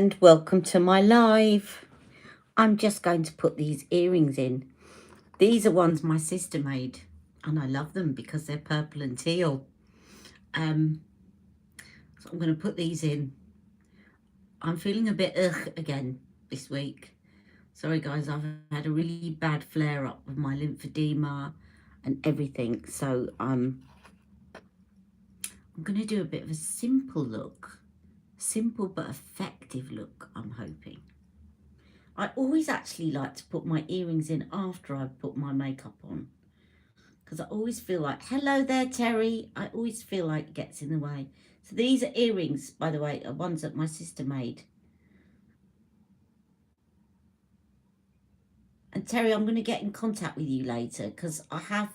and welcome to my live. I'm just going to put these earrings in. These are ones my sister made and I love them because they're purple and teal. So I'm going to put these in. I'm feeling a bit again this week. Sorry guys, I've had a really bad flare up of my lymphedema and everything. So I'm going to do a bit of a simple look. Simple but effective look, I'm hoping. I always actually like to put my earrings in after I've put my makeup on. Because I always feel like, hello there, Terry. I always feel like it gets in the way. So these are earrings, by the way, are ones that my sister made. And Terry, I'm going to get in contact with you later because I have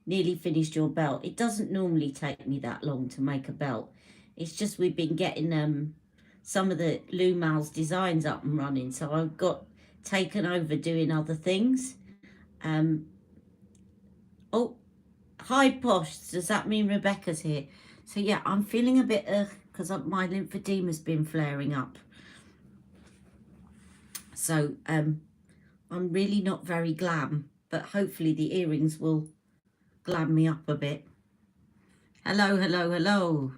nearly finished your belt. It doesn't normally take me that long to make a belt. It's just we've been getting some of the Lou Mal's designs up and running. So I've got taken over doing other things. Oh, hi Posh, does that mean Rebecca's here? So yeah, I'm feeling a bit because my lymphedema's been flaring up. So I'm really not very glam, but hopefully the earrings will glam me up a bit. Hello, hello, hello.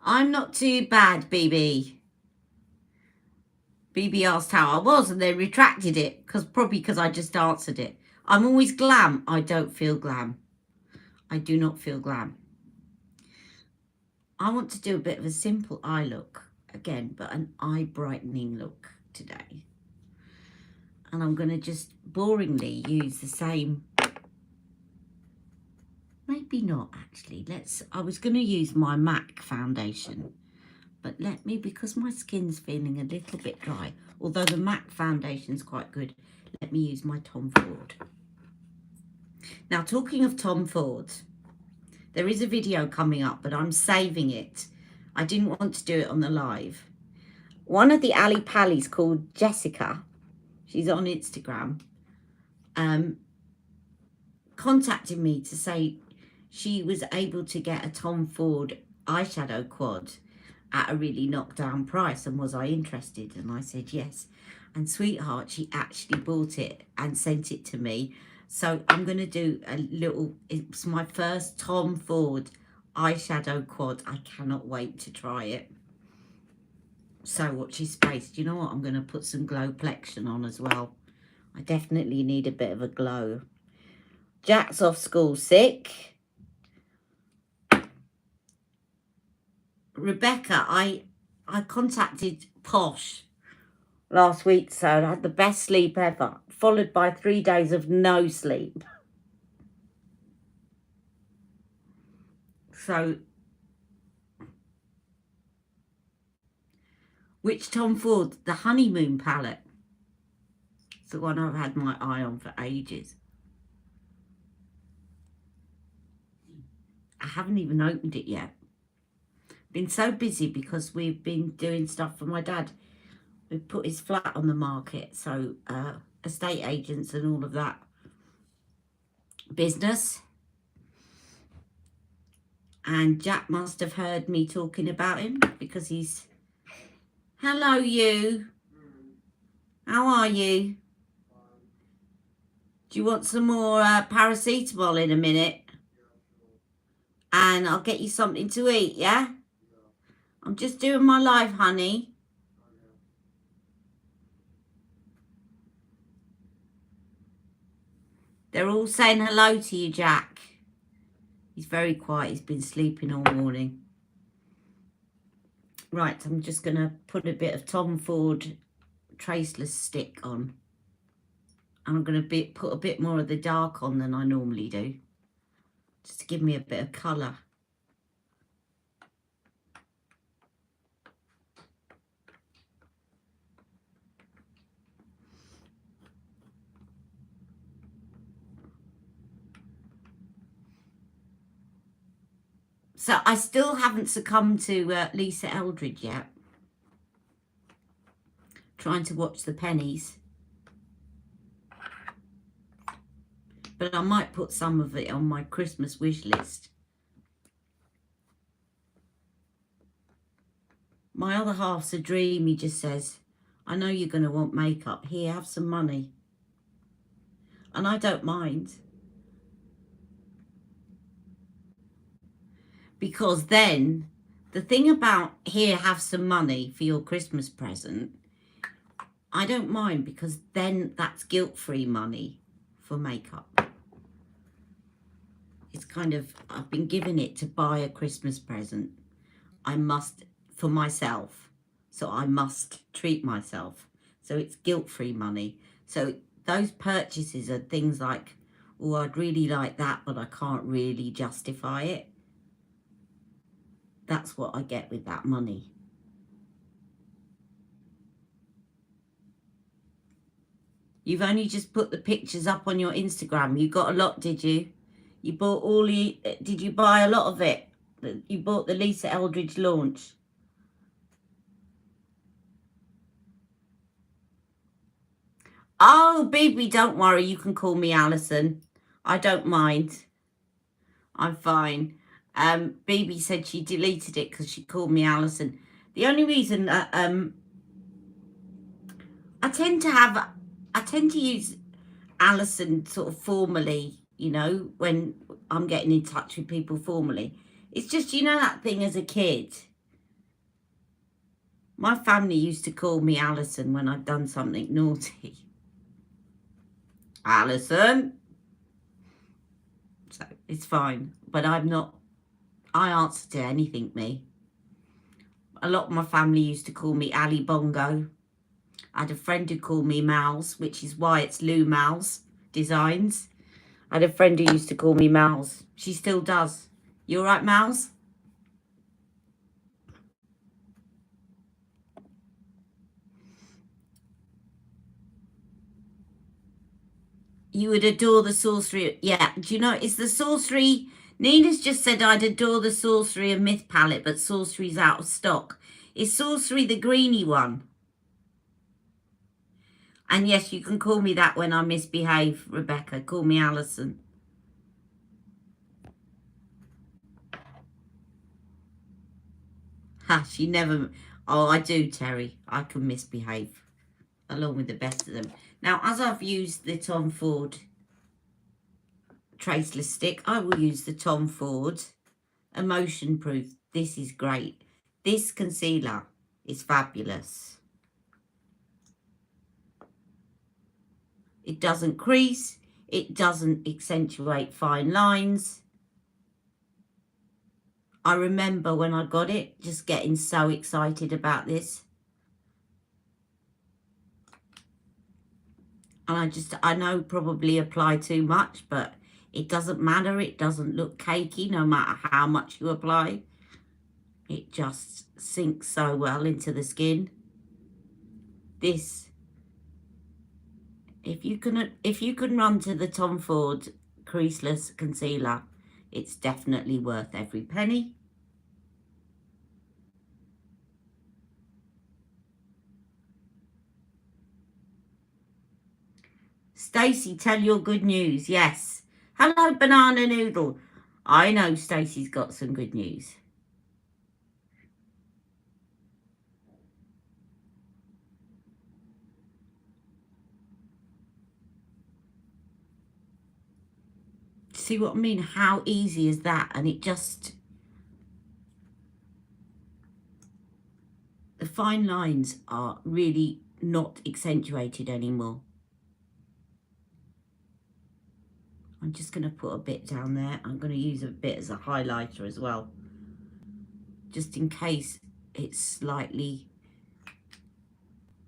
I'm not too bad, BB. BB asked how I was and they retracted it probably because I just answered it. I'm always glam. I don't feel glam. I do not feel glam. I want to do a bit of a simple eye look again, but an eye brightening look today. And I'm going to just boringly use the same. Maybe not actually. I was going to use my MAC foundation, but let me, because my skin's feeling a little bit dry, although the MAC foundation's quite good, let me use my Tom Ford. Now, talking of Tom Ford, there is a video coming up, but I'm saving it. I didn't want to do it on the live. One of the Ali Pallies called Jessica, she's on Instagram, contacted me to say she was able to get a Tom Ford eyeshadow quad at a really knockdown price, and was I interested? And I said yes. And sweetheart, she actually bought it and sent it to me. So I'm going to do a little, it's my first Tom Ford eyeshadow quad. I cannot wait to try it. So watch your space. Do you know what? I'm going to put some Glowplexion on as well. I definitely need a bit of a glow. Jack's off school sick. Rebecca, I contacted Posh last week, so I had the best sleep ever, followed by 3 days of no sleep. So, which Tom Ford? The Honeymoon palette. It's the one I've had my eye on for ages. I haven't even opened it yet. Been so busy because we've been doing stuff for my dad. We've put his flat on the market, so estate agents and all of that business. And Jack must have heard me talking about him because he's... Hello, you. How are you? Do you want some more paracetamol in a minute? And I'll get you something to eat, yeah? I'm just doing my live, honey. They're all saying hello to you, Jack. He's very quiet. He's been sleeping all morning. Right, I'm just going to put a bit of Tom Ford Traceless stick on. And I'm going to put a bit more of the dark on than I normally do, just to give me a bit of colour. So I still haven't succumbed to Lisa Eldridge yet. Trying to watch the pennies. But I might put some of it on my Christmas wish list. My other half's a dream. He just says, I know you're going to want makeup. Here, have some money. And I don't mind. Because then, the thing about here, have some money for your Christmas present, I don't mind, because then that's guilt-free money for makeup. It's kind of, I've been given it to buy a Christmas present. I must, for myself. So I must treat myself. So it's guilt-free money. So those purchases are things like, oh, I'd really like that, but I can't really justify it. That's what I get with that money. You've only just put the pictures up on your Instagram. You got a lot, did you? You bought all the, did you buy a lot of it? You bought the Lisa Eldridge launch. Oh, baby, don't worry. You can call me Alison. I don't mind. I'm fine. Baby said she deleted it because she called me Alison. The only reason I tend to use Alison sort of formally, you know, when I'm getting in touch with people formally. It's just, you know, that thing as a kid. My family used to call me Alison when I'd done something naughty. Alison. So it's fine. But I'm not, I answer to anything, me. A lot of my family used to call me Ali Bongo. I had a friend who called me Mouse, which is why it's Lou Mouse Designs. I had a friend who used to call me Mouse. She still does. You all right, Mouse? You would adore the sorcery. Yeah, do you know, it's the sorcery. Nina's just said I'd adore the sorcery of Myth palette, but sorcery's out of stock. Is sorcery the greeny one? And yes, you can call me that when I misbehave, Rebecca. Call me Alison. Ha, she never... Oh, I do, Terry. I can misbehave along with the best of them. Now, as I've used the Tom Ford Traceless Stick, I will use the Tom Ford Emotion Proof. This is great. This concealer is fabulous. It doesn't crease. It doesn't accentuate fine lines. I remember when I got it, just getting so excited about this. And I know probably apply too much, but it doesn't matter. It doesn't look cakey no matter how much you apply. It just sinks so well into the skin. This, if you can run to the Tom Ford Creaseless Concealer, it's definitely worth every penny. Stacey, tell your good news. Yes. Hello, Banana Noodle. I know Stacey's got some good news. See what I mean? How easy is that? And it just... The fine lines are really not accentuated anymore. I'm just going to put a bit down there. I'm going to use a bit as a highlighter as well, just in case it's slightly...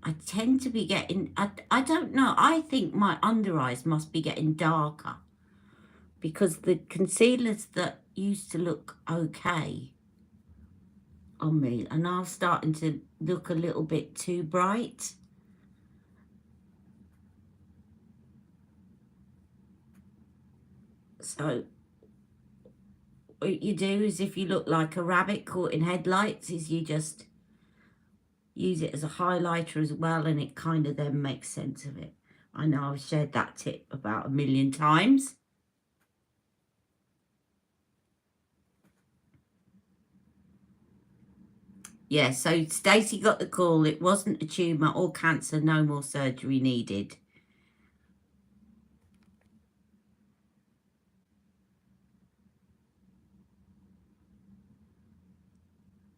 I tend to be getting... I don't know. I think my under eyes must be getting darker, because the concealers that used to look okay on me are now starting to look a little bit too bright. So what you do is, if you look like a rabbit caught in headlights, is you just use it as a highlighter as well, and it kind of then makes sense of it. I know I've shared that tip about 1,000,000 times. Yeah, so Stacey got the call. It wasn't a tumour or cancer, no more surgery needed.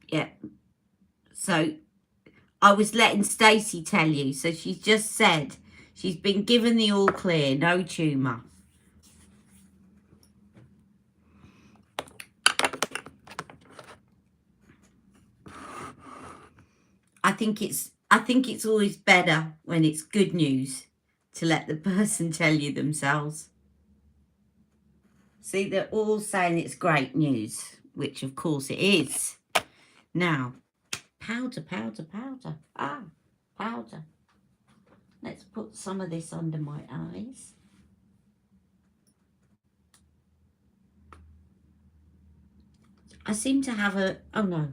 Yeah, so I was letting Stacey tell you. So she's just said she's been given the all clear, no tumour. I think it's always better when it's good news to let the person tell you themselves. See, they're all saying it's great news, which of course it is. Now, powder, powder, powder. Ah, powder. Let's put some of this under my eyes. I seem to have a, oh no,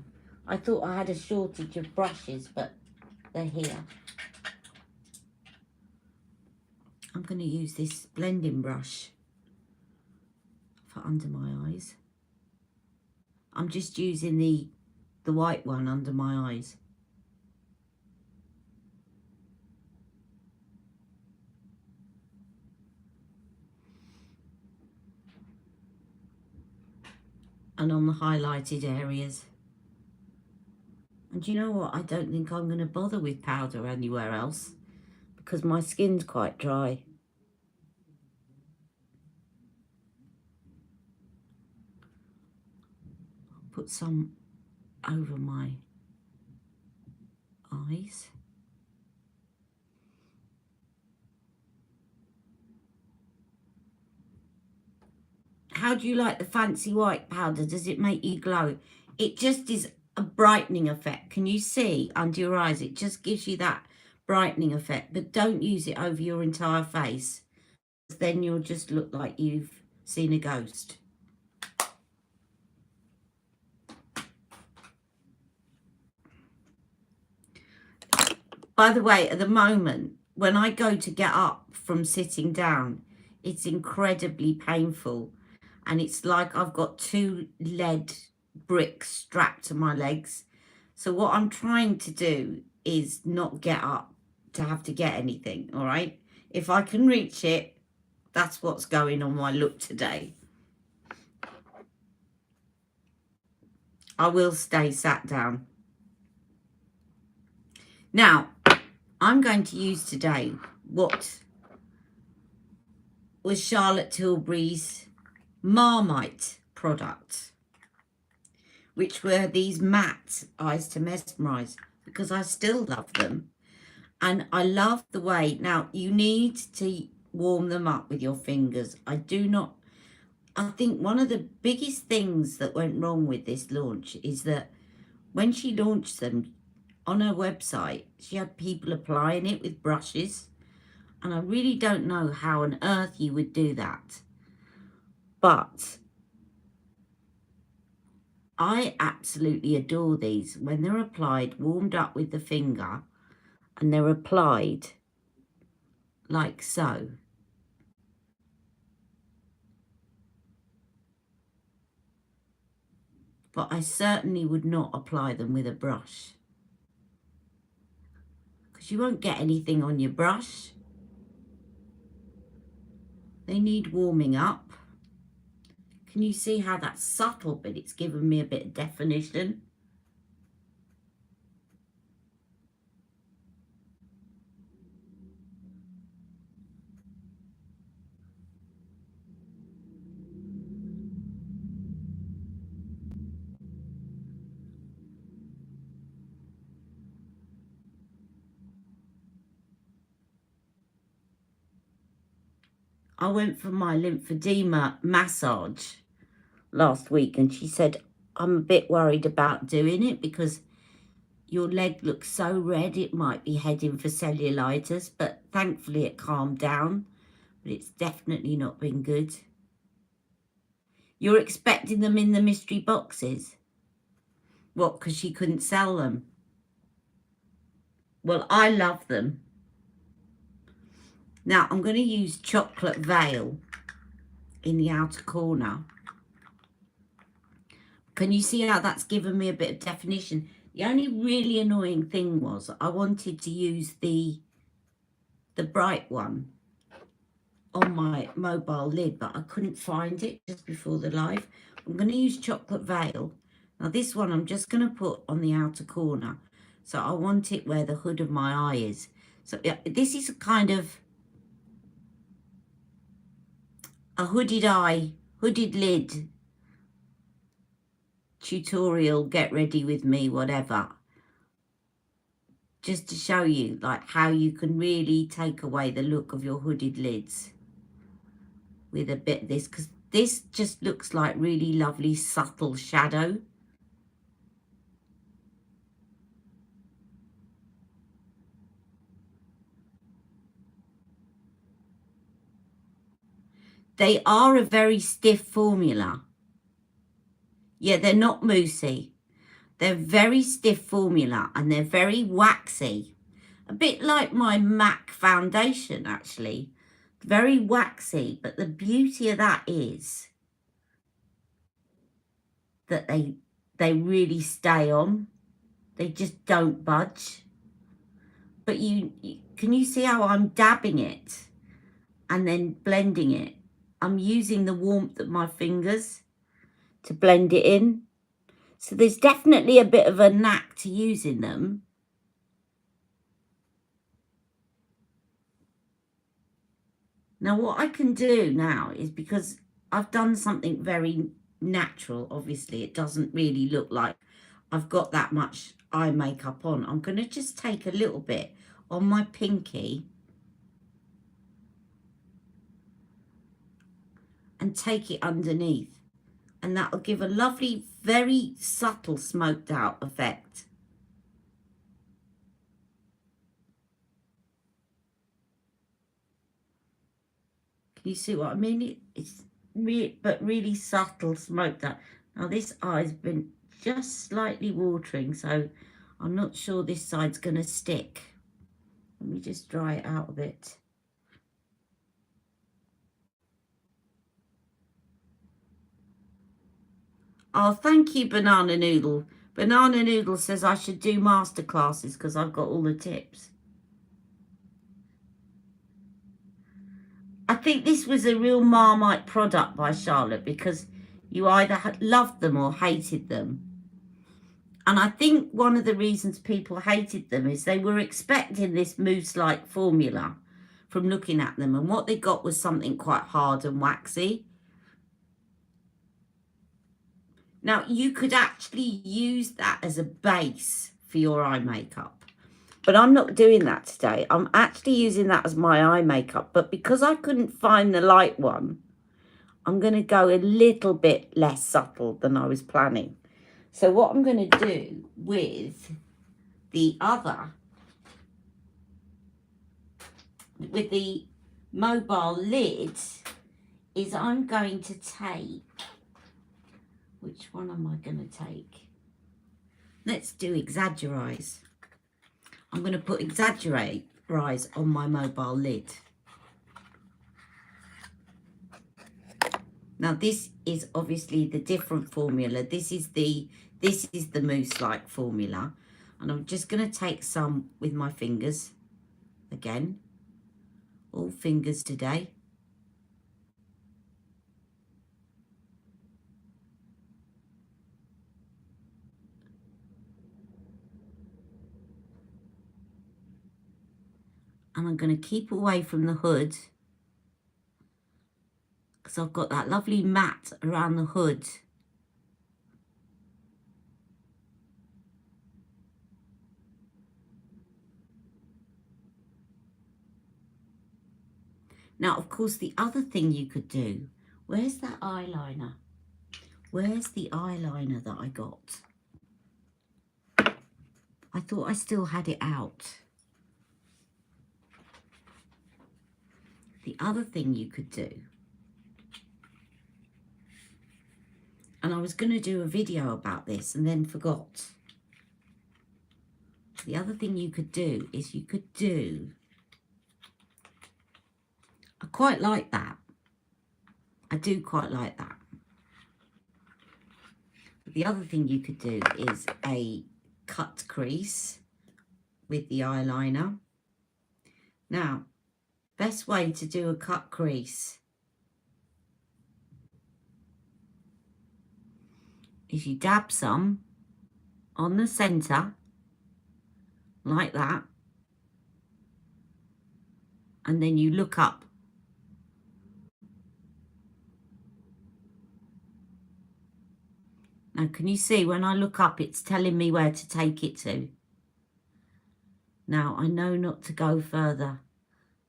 I thought I had a shortage of brushes, but they're here. I'm going to use this blending brush for under my eyes. I'm just using the white one under my eyes. And on the highlighted areas. And you know what? I don't think I'm going to bother with powder anywhere else because my skin's quite dry. I'll put some over my eyes. How do you like the fancy white powder? Does it make you glow? It just is a brightening effect. Can you see under your eyes? It just gives you that brightening effect, but don't use it over your entire face. Then you'll just look like you've seen a ghost. By the way, at the moment, when I go to get up from sitting down, it's incredibly painful. And it's like I've got 2 lead bricks strapped to my legs. So what I'm trying to do is not get up to have to get anything, all right? If I can reach it, that's what's going on my look today. I will stay sat down. Now, I'm going to use today what was Charlotte Tilbury's Marmite product, which were these matte Eyes to Mesmerize, because I still love them. And I love the way, now you need to warm them up with your fingers. I think one of the biggest things that went wrong with this launch is that when she launched them on her website, she had people applying it with brushes. And I really don't know how on earth you would do that. But I absolutely adore these when they're applied, warmed up with the finger, and they're applied like so. But I certainly would not apply them with a brush, because you won't get anything on your brush. They need warming up. Can you see how that's subtle, but it's given me a bit of definition? I went for my lymphedema massage last week, and she said, I'm a bit worried about doing it because your leg looks so red, it might be heading for cellulitis, but thankfully it calmed down, but it's definitely not been good. You're expecting them in the mystery boxes? What, because she couldn't sell them? Well, I love them. Now, I'm going to use Chocolate Veil in the outer corner. Can you see how that's given me a bit of definition? The only really annoying thing was I wanted to use the bright one on my mobile lid, but I couldn't find it just before the live. I'm going to use Chocolate Veil. Now this one I'm just going to put on the outer corner. So I want it where the hood of my eye is. So this is a kind of a hooded eye, hooded lid tutorial, get ready with me, whatever. Just to show you like how you can really take away the look of your hooded lids with a bit of this, because this just looks like really lovely subtle shadow. They are a very stiff formula. Yeah, they're not moussey. They're very stiff formula and they're very waxy. A bit like my MAC foundation, actually. Very waxy, but the beauty of that is that they really stay on. They just don't budge. But can you see how I'm dabbing it and then blending it? I'm using the warmth of my fingers to blend it in. So there's definitely a bit of a knack to using them. Now what I can do now is, because I've done something very natural, obviously it doesn't really look like I've got that much eye makeup on. I'm going to just take a little bit on my pinky and take it underneath, and that'll give a lovely, very subtle smoked out effect. Can you see what I mean? It's really subtle smoked out. Now this eye's been just slightly watering, so I'm not sure this side's going to stick. Let me just dry it out a bit. Oh, thank you, Banana Noodle. Banana Noodle says I should do masterclasses because I've got all the tips. I think this was a real Marmite product by Charlotte, because you either loved them or hated them. And I think one of the reasons people hated them is they were expecting this mousse-like formula from looking at them, and what they got was something quite hard and waxy. Now, you could actually use that as a base for your eye makeup, but I'm not doing that today. I'm actually using that as my eye makeup, but because I couldn't find the light one, I'm going to go a little bit less subtle than I was planning. So what I'm going to do with the mobile lid is I'm going to take, which one am I going to take? Let's do Exaggerize. I'm going to put Exaggerize on my mobile lid. Now this is obviously the different formula. This is the mousse-like formula, and I'm just going to take some with my fingers. Again, all fingers today. And I'm going to keep away from the hood, because I've got that lovely mat around the hood. Now, of course, the other thing you could do, where's that eyeliner? Where's the eyeliner that I got? I thought I still had it out. The other thing you could do, and I was going to do a video about this and then forgot. The other thing you could do is you could do, I quite like that. I do quite like that. The other thing you could do is a cut crease with the eyeliner. Now, best way to do a cut crease is you dab some on the centre, like that, and then you look up. Now, can you see when I look up, it's telling me where to take it to? Now, I know not to go further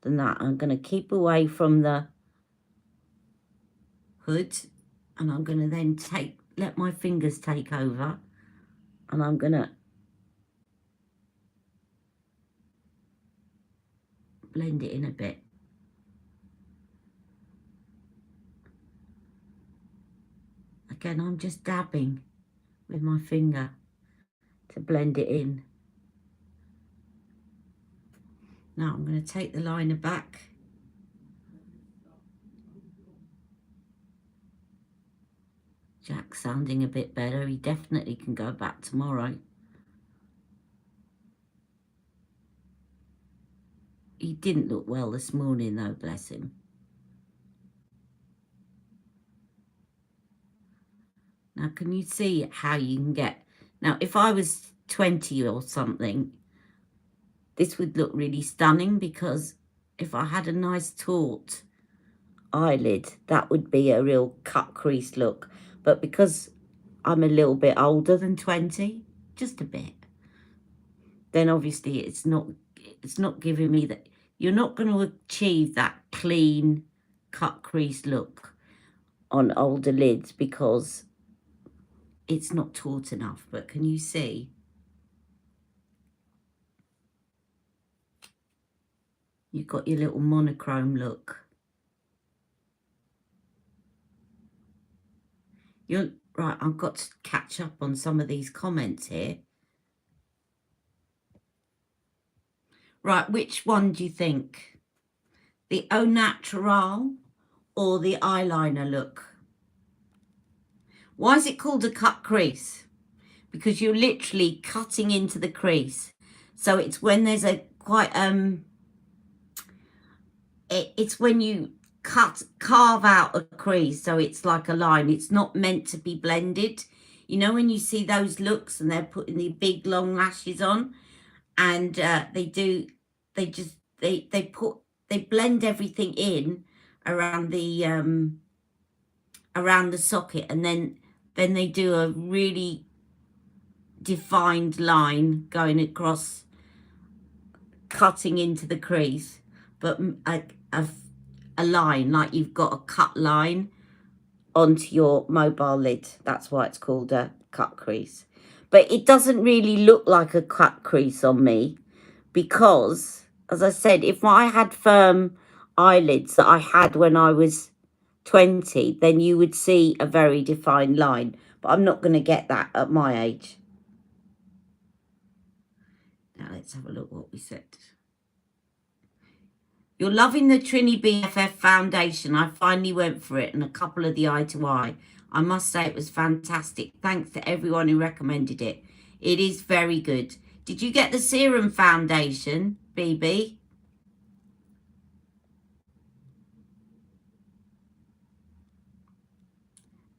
than that. I'm going to keep away from the hood, and I'm going to then let my fingers take over, and I'm going to blend it in a bit. Again, I'm just dabbing with my finger to blend it in. Now I'm going to take the liner back. Jack's sounding a bit better. He definitely can go back tomorrow. He didn't look well this morning though, bless him. Now, can you see how you can get... Now, if I was 20 or something, this would look really stunning, because if I had a nice taut eyelid, that would be a real cut crease look. But because I'm a little bit older than 20, just a bit, then obviously it's not giving me that. You're not going to achieve that clean cut crease look on older lids because it's not taut enough. But can you see? You've got your little monochrome look. Right, I've got to catch up on some of these comments here. Right, which one do you think? The Au Natural or the eyeliner look? Why is it called a cut crease? Because you're literally cutting into the crease. So it's when there's a quite, it's when you carve out a crease, so it's like a line. It's not meant to be blended. You know when you see those looks and they're putting the big long lashes on, and they blend everything in around the socket, and then they do a really defined line going across, cutting into the crease, but a line, like you've got a cut line onto your mobile lid. That's why it's called a cut crease. But it doesn't really look like a cut crease on me, because, as I said, if I had firm eyelids that I had when I was 20, then you would see a very defined line. But I'm not going to get that at my age. Now let's have a look what we said. You're loving the Trini BFF foundation. I finally went for it, and a couple of the Eye to Eye. I must say it was fantastic. Thanks to everyone who recommended it. It is very good. Did you get the serum foundation, BB?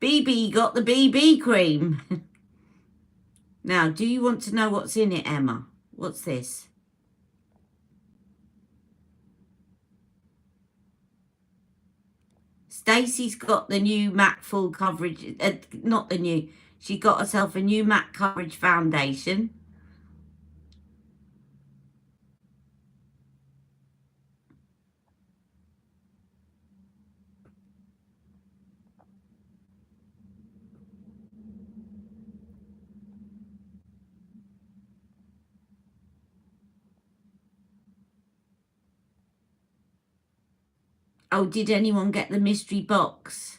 BB got the BB cream. Now, do you want to know what's in it, Emma? What's this? Stacey's got the new MAC full coverage, not the new, she got herself a new MAC coverage foundation. Oh, did anyone get the mystery box?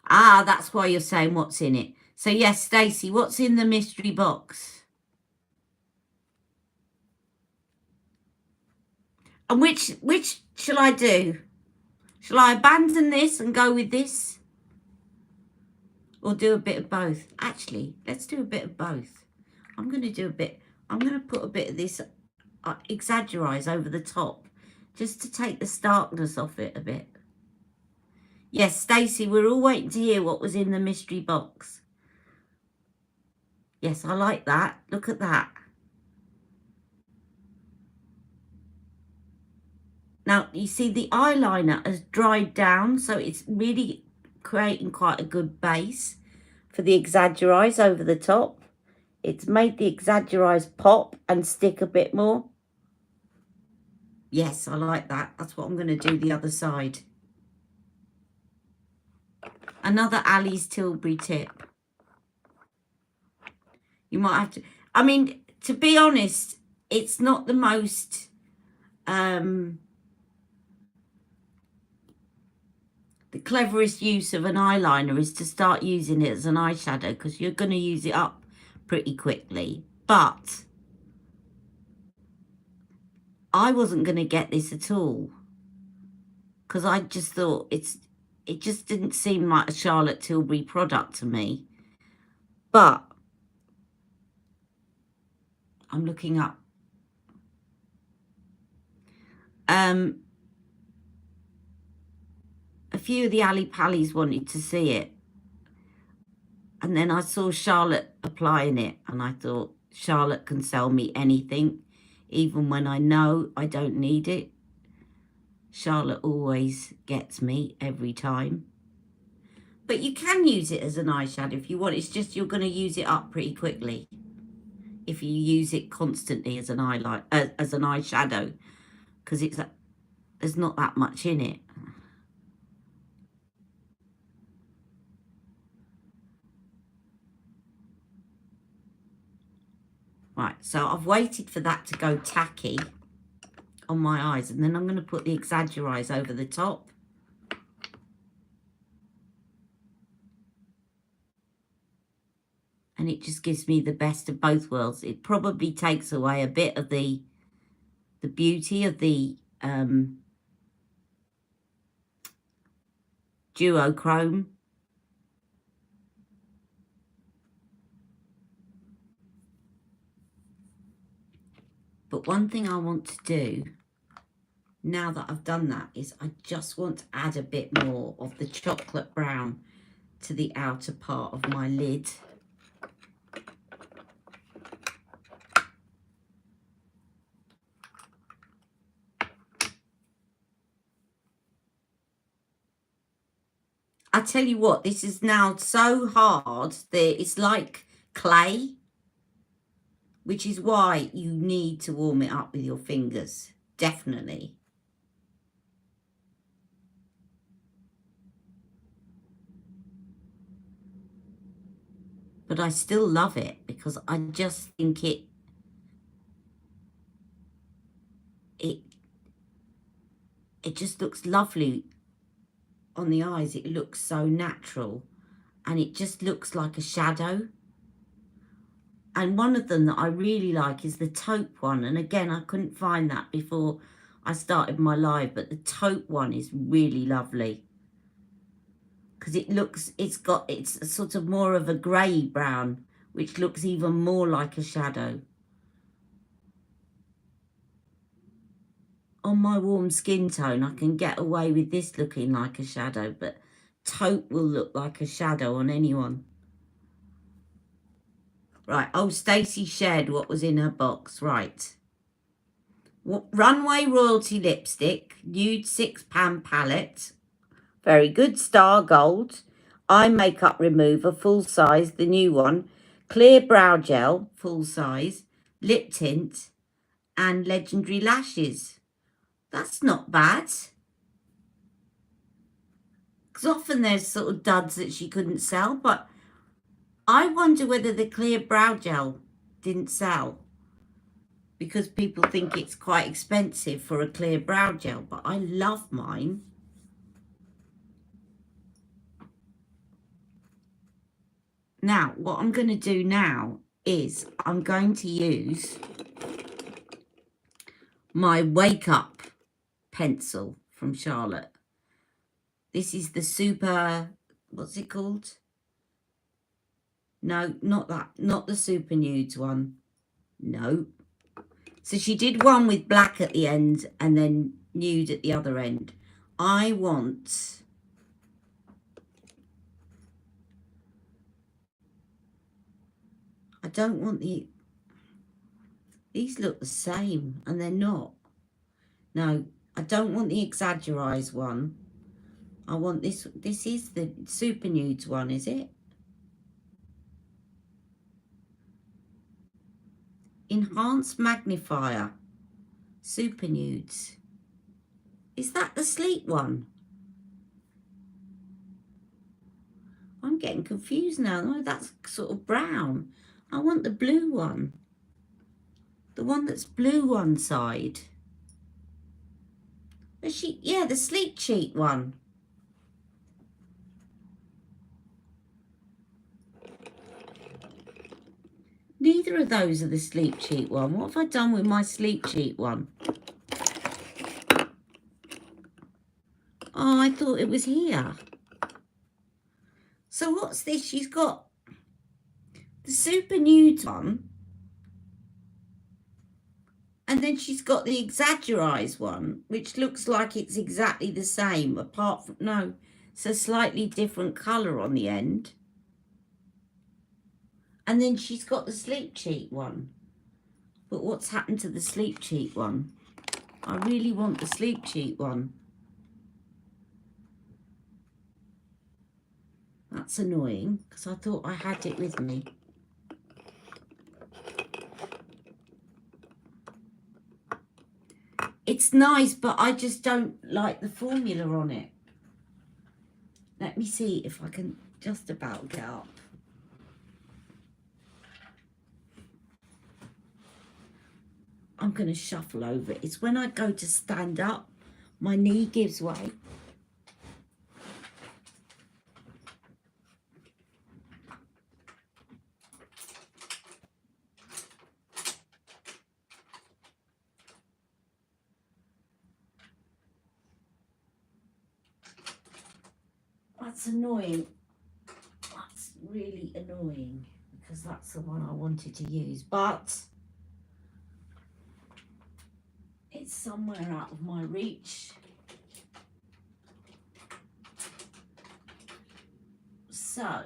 Ah, that's why you're saying what's in it. So yes, Stacey, what's in the mystery box? And which shall I do? Shall I abandon this and go with this? Or do a bit of both. Actually, let's do a bit of both. I'm going to put a bit of this Exaggerize over the top, just to take the starkness off it a bit. Yes, Stacey, we're all waiting to hear what was in the mystery box. Yes, I like that. Look at that. Now, you see the eyeliner has dried down, so it's really creating quite a good base for the Exaggerize over the top. It's made the Exaggerize pop and stick a bit more. Yes, I like that. That's what I'm going to do the other side. Another Alice Tilbury tip. You might have to... I mean, to be honest, it's not the most... the cleverest use of an eyeliner is to start using it as an eyeshadow, because you're going to use it up pretty quickly. But I wasn't going to get this at all, because I just thought it just didn't seem like a Charlotte Tilbury product to me. But I'm looking up. A few of the Ali Pallies wanted to see it. And then I saw Charlotte applying it, and I thought, Charlotte can sell me anything, even when I know I don't need it. Charlotte always gets me every time. But you can use it as an eyeshadow if you want. It's just you're going to use it up pretty quickly if you use it constantly as an eyeshadow, because there's not that much in it. Right, so I've waited for that to go tacky on my eyes, and then I'm going to put the Exaggerize over the top. And it just gives me the best of both worlds. It probably takes away a bit of the beauty of the duochrome. But one thing I want to do, now that I've done that, is I just want to add a bit more of the chocolate brown to the outer part of my lid. I tell you what, this is now so hard that it's like clay, which is why you need to warm it up with your fingers, definitely. But I still love it, because I just think it just looks lovely on the eyes. It looks so natural, and it just looks like a shadow. And one of them that I really like is the taupe one. And again, I couldn't find that before I started my live, but the taupe one is really lovely, because it's a sort of more of a grey brown, which looks even more like a shadow. On my warm skin tone, I can get away with this looking like a shadow, but taupe will look like a shadow on anyone. Right, oh, Stacey shared what was in her box. Right. Runway Royalty Lipstick, Nude 6-pan palette. Very good. Star Gold. Eye Makeup Remover, full size, the new one. Clear Brow Gel, full size. Lip Tint. And Legendary Lashes. That's not bad. Because often there's sort of duds that she couldn't sell, but I wonder whether the Clear Brow Gel didn't sell, because people think it's quite expensive for a clear brow gel, but I love mine. Now, what I'm going to do now is I'm going to use my Wake Up pencil from Charlotte. This is the super, what's it called? No, not that. Not the Super Nudes one. No. So she did one with black at the end and then nude at the other end. I don't want these look the same and they're not. No, I don't want the exaggerized one. I want this. This is the Super Nudes one, is it? Enhanced Magnifier. Super Nudes. Is that the sleep one? I'm getting confused now. No, that's sort of brown. I want the blue one. The one that's blue one side. Yeah, the sleep cheat one. Neither of those are the sleep cheat one. What have I done with my sleep cheat one? Oh, I thought it was here. So what's this? She's got the Super Nude one. And then she's got the exaggerized one, which looks like it's exactly the same, apart from, no, it's a slightly different colour on the end. And then she's got the sleep cheat one. But what's happened to the sleep cheat one? I really want the sleep cheat one. That's annoying, because I thought I had it with me. It's nice, but I just don't like the formula on it. Let me see if I can just about get up. I'm going to shuffle over it. It's when I go to stand up, my knee gives way. That's annoying. That's really annoying because that's the one I wanted to use, but it's somewhere out of my reach. So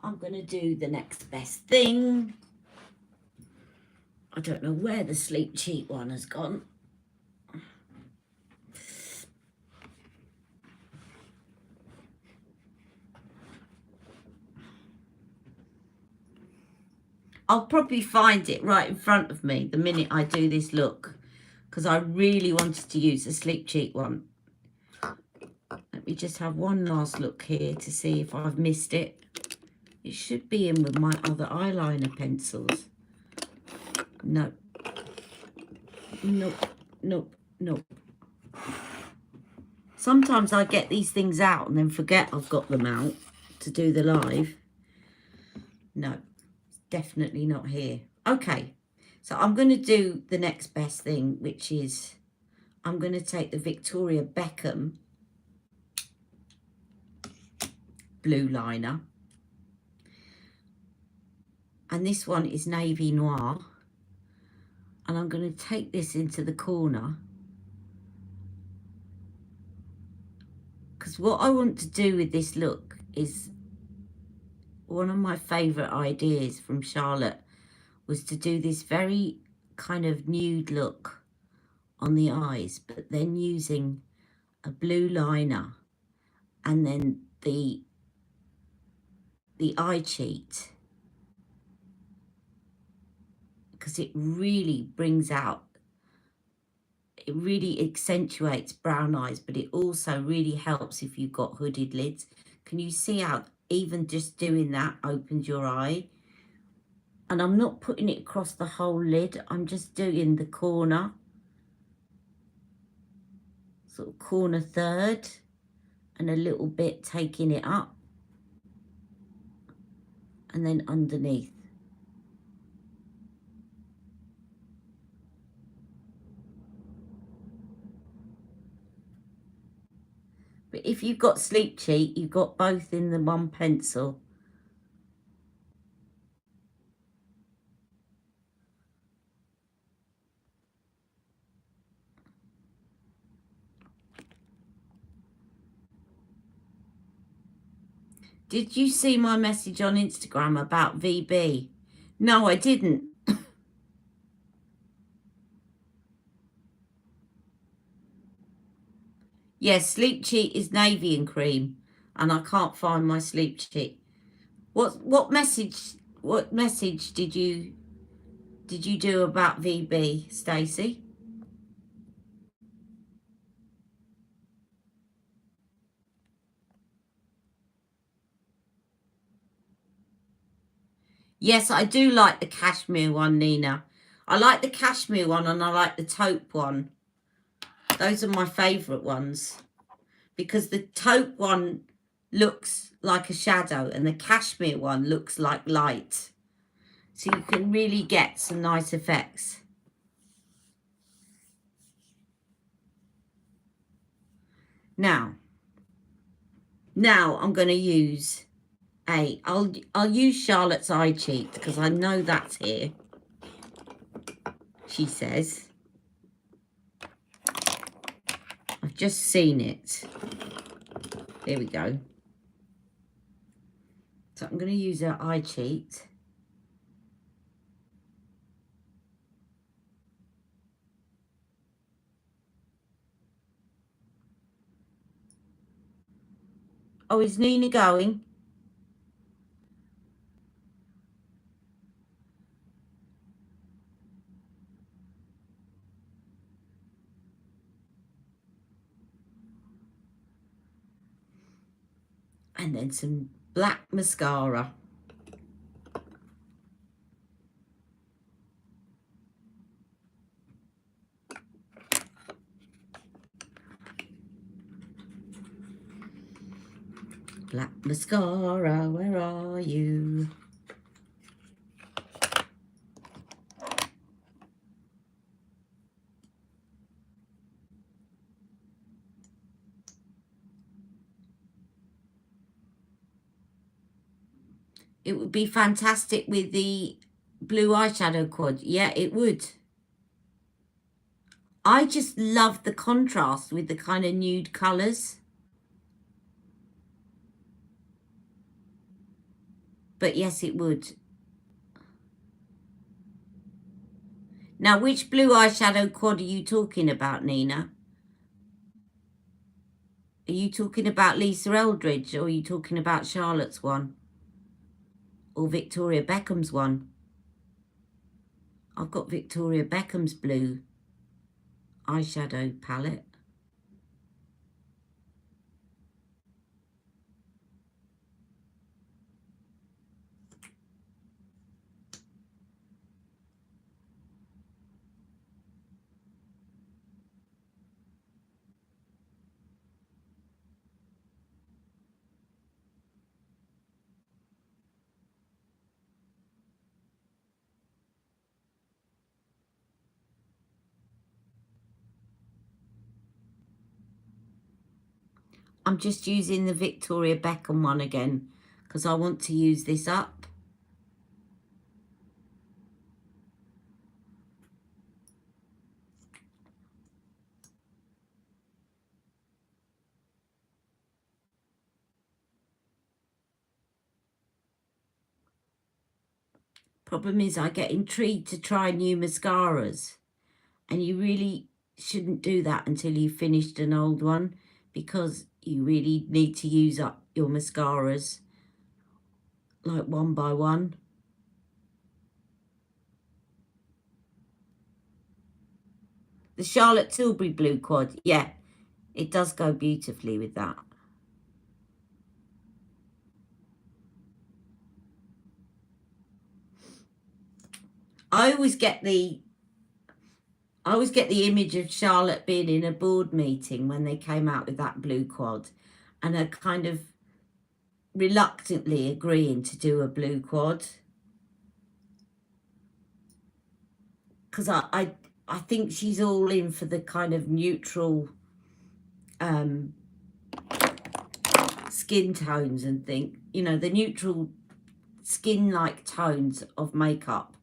I'm going to do the next best thing. I don't know where the sleep cheat one has gone. I'll probably find it right in front of me the minute I do this look, because I really wanted to use the sleep cheat one. Let me just have one last look here to see if I've missed it. It should be in with my other eyeliner pencils. No. Nope. Nope. Nope. Sometimes I get these things out and then forget I've got them out to do the live. No, definitely not here. Okay, so I'm going to do the next best thing, which is I'm going to take the Victoria Beckham blue liner. And this one is Navy Noir. And I'm going to take this into the corner. Because what I want to do with this look is one of my favourite ideas from Charlotte was to do this very kind of nude look on the eyes, but then using a blue liner and then the eye cheat, because it really brings out, it really accentuates brown eyes, but it also really helps if you've got hooded lids. Can you see how even just doing that opens your eye? And I'm not putting it across the whole lid, I'm just doing the corner, sort of corner third, and a little bit taking it up, and then underneath. But if if you've got Sleep Cheat, you've got both in the one pencil. Did you see my message on Instagram about VB? No, I didn't. Yes, Sleep Cheat is navy and cream, and I can't find my Sleep Cheat. What message did you do about VB, Stacey? Yes, I do like the cashmere one, Nina. I like the cashmere one and I like the taupe one. Those are my favourite ones. Because the taupe one looks like a shadow and the cashmere one looks like light. So you can really get some nice effects. Now I'm going to use I'll use Charlotte's Eye Cheat because I know that's here. She says. I've just seen it. There we go. So I'm going to use her Eye Cheat. Oh, is Nina going? And then some black mascara. Black mascara, where are you? It would be fantastic with the blue eyeshadow quad. Yeah, it would. I just love the contrast with the kind of nude colours. But yes, it would. Now, which blue eyeshadow quad are you talking about, Nina? Are you talking about Lisa Eldridge or are you talking about Charlotte's one? Or Victoria Beckham's one? I've got Victoria Beckham's blue eyeshadow palette. I'm just using the Victoria Beckham one again because I want to use this up. Problem is I get intrigued to try new mascaras, and you really shouldn't do that until you've finished an old one because you really need to use up your mascaras like one by one. The Charlotte Tilbury blue quad, yeah, it does go beautifully with that. I always get the image of Charlotte being in a board meeting when they came out with that blue quad and her kind of reluctantly agreeing to do a blue quad. Because I think she's all in for the kind of neutral skin tones and think, you know, the neutral skin-like tones of makeup.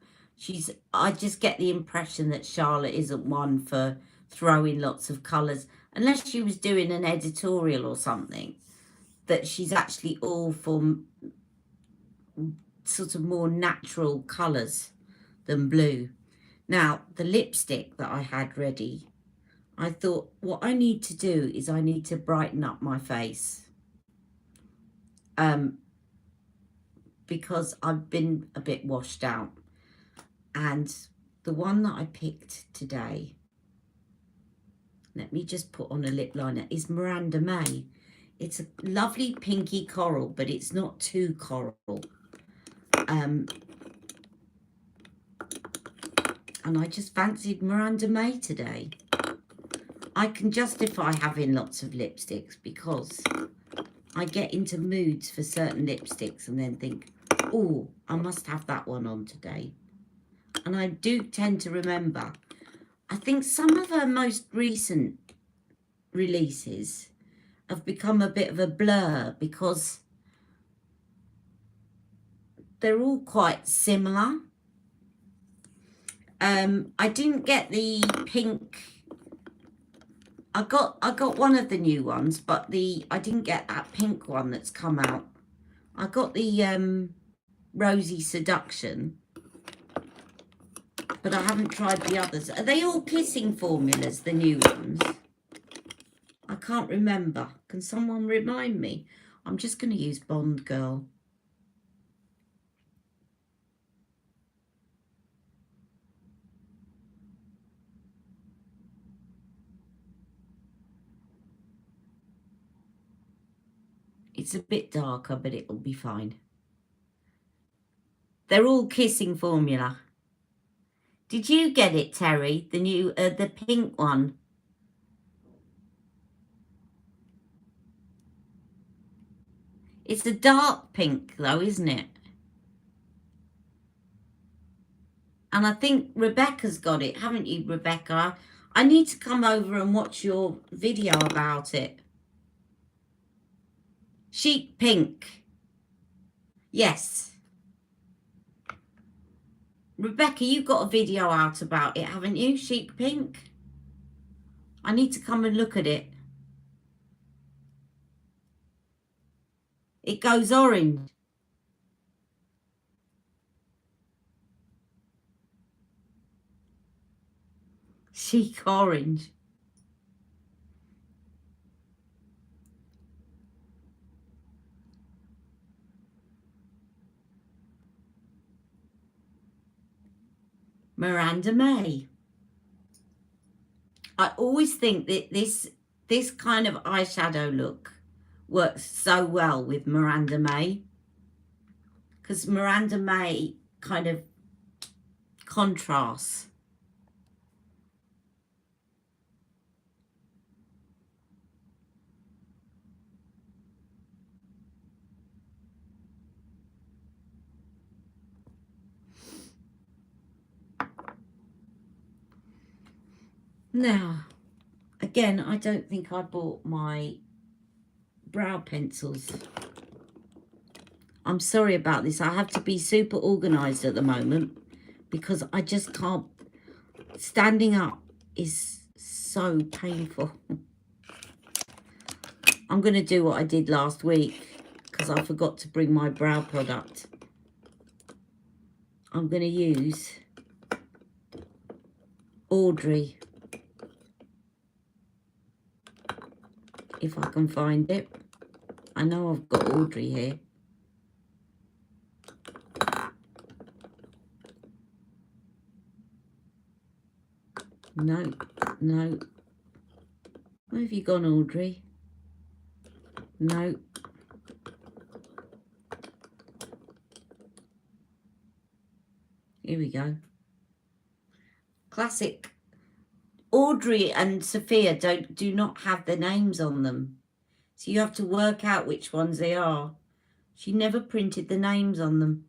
I just get the impression that Charlotte isn't one for throwing lots of colours, unless she was doing an editorial or something, that she's actually all for sort of more natural colours than blue. Now, the lipstick that I had ready, I thought what I need to do is I need to brighten up my face. Because I've been a bit washed out. And the one that I picked today, let me just put on a lip liner, is Miranda May. It's a lovely pinky coral, but it's not too coral. And I just fancied Miranda May today. I can justify having lots of lipsticks because I get into moods for certain lipsticks and then think, oh, I must have that one on today. And I do tend to remember. I think some of her most recent releases have become a bit of a blur because they're all quite similar. I didn't get the pink. I got one of the new ones, but I didn't get that pink one that's come out. I got the Rosy Seduction, but I haven't tried the others. Are they all kissing formulas, the new ones? I can't remember. Can someone remind me? I'm just going to use Bond Girl. It's a bit darker, but it'll be fine. They're all kissing formula. Did you get it, Terry? The new, the pink one? It's a dark pink, though, isn't it? And I think Rebecca's got it, haven't you, Rebecca? I need to come over and watch your video about it. Sheep pink. Yes. Rebecca, you got a video out about it, haven't you? Sheep pink. I need to come and look at it. It goes orange. Chic orange. Miranda May. I always think that this kind of eyeshadow look works so well with Miranda May, because Miranda May kind of contrasts. Now, again, I don't think I bought my brow pencils. I'm sorry about this. I have to be super organized at the moment because I just can't. Standing up is so painful. I'm going to do what I did last week because I forgot to bring my brow product. I'm going to use Audrey, if I can find it. I know I've got Audrey here. No, no. Where have you gone, Audrey? No. Here we go. Classic. Audrey and Sophia do not have their names on them. So you have to work out which ones they are. She never printed the names on them.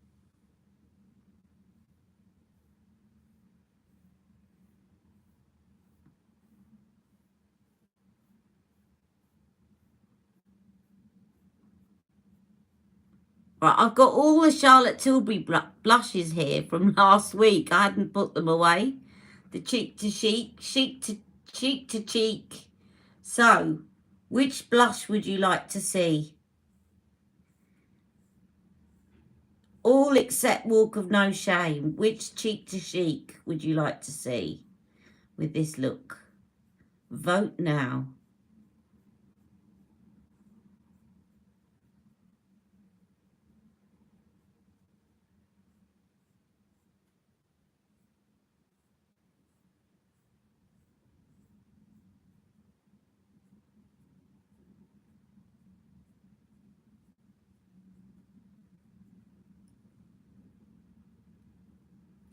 Right, I've got all the Charlotte Tilbury blushes here from last week. I hadn't put them away. The cheek to cheek, cheek to cheek. So, which blush would you like to see? All except Walk of No Shame. Which cheek to cheek would you like to see with this look? Vote now.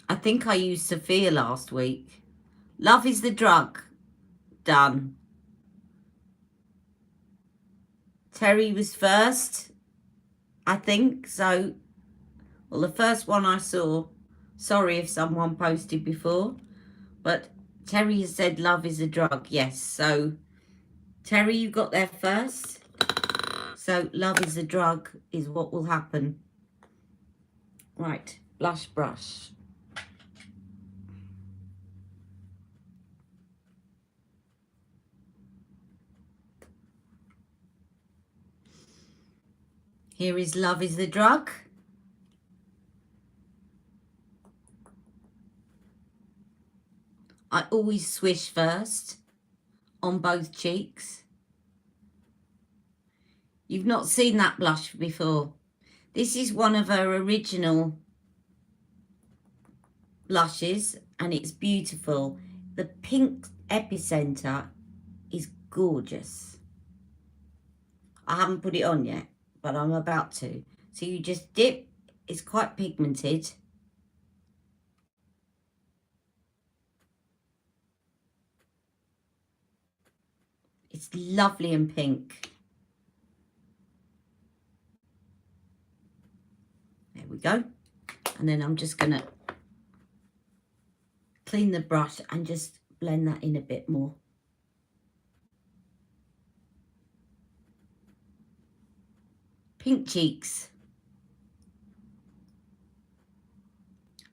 I think I used Sophia last week. Love is the Drug. Done. Terry was first, I think. So, well, the first one I saw. Sorry if someone posted before. But Terry has said love is a drug. Yes. So, Terry, you got there first. So, love is a drug is what will happen. Right. Blush brush. Here is Love is the Drug. I always swish first on both cheeks. You've not seen that blush before. This is one of her original blushes and it's beautiful. The pink epicenter is gorgeous. I haven't put it on yet, but I'm about to. So you just dip. It's quite pigmented. It's lovely and pink. There we go. And then I'm just going to clean the brush and just blend that in a bit more. Pink cheeks.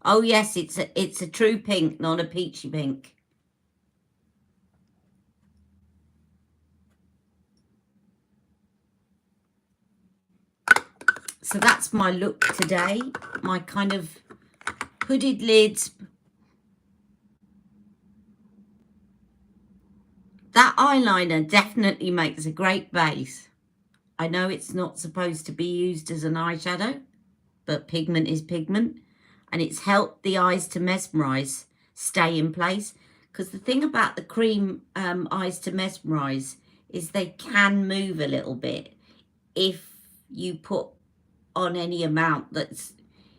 Oh yes, it's a true pink, not a peachy pink. So that's my look today. My kind of hooded lids. That eyeliner definitely makes a great base. I know it's not supposed to be used as an eyeshadow, but pigment is pigment. And it's helped the eyes to mesmerize stay in place. Because the thing about the cream eyes to mesmerize is they can move a little bit if you put on any amount that's,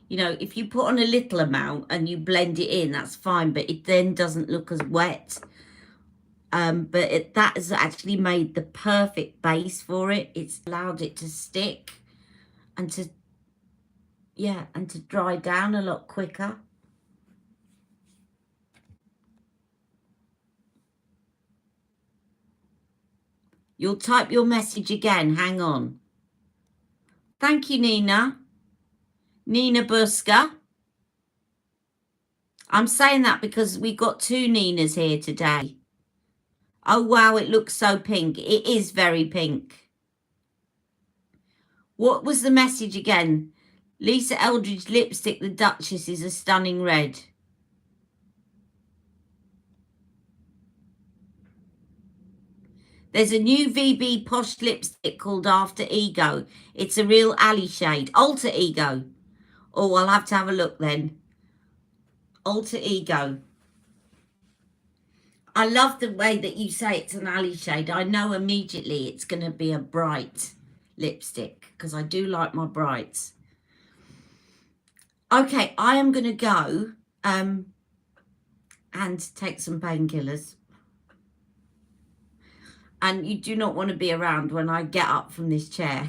you know, if you put on a little amount and you blend it in, that's fine, but it then doesn't look as wet. But that has actually made the perfect base for it. It's allowed it to stick and to, yeah, and to dry down a lot quicker. You'll type your message again. Hang on. Thank you, Nina. Nina Buska. I'm saying that because we got two Ninas here today. Oh, wow, it looks so pink. It is very pink. What was the message again? Lisa Eldridge lipstick, the Duchess, is a stunning red. There's a new VB Posh lipstick called After Ego. It's a real alley shade. Alter Ego. Oh, I'll have to have a look then. Alter Ego. I love the way that you say it's an alley shade. I know immediately it's going to be a bright lipstick because I do like my brights. Okay, I am going to go and take some painkillers. And you do not want to be around when I get up from this chair.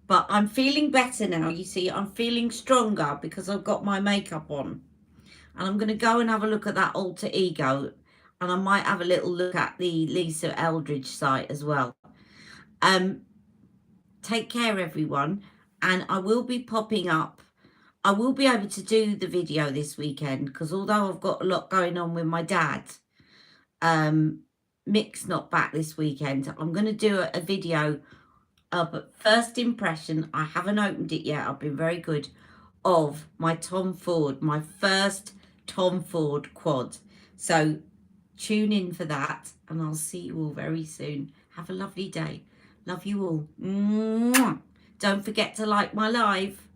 But I'm feeling better now. You see, I'm feeling stronger because I've got my makeup on. And I'm going to go and have a look at that Alter Ego. And I might have a little look at the Lisa Eldridge site as well. Take care, everyone. and I will be popping up. I will be able to do the video this weekend, because although I've got a lot going on with my dad, Mick's not back this weekend. I'm going to do a video of first impression. I haven't opened it yet. I've been very good, of my Tom Ford, my first Tom Ford quad. So tune in for that, and I'll see you all very soon. Have a lovely day. Love you all. Mwah. Don't forget to like my live.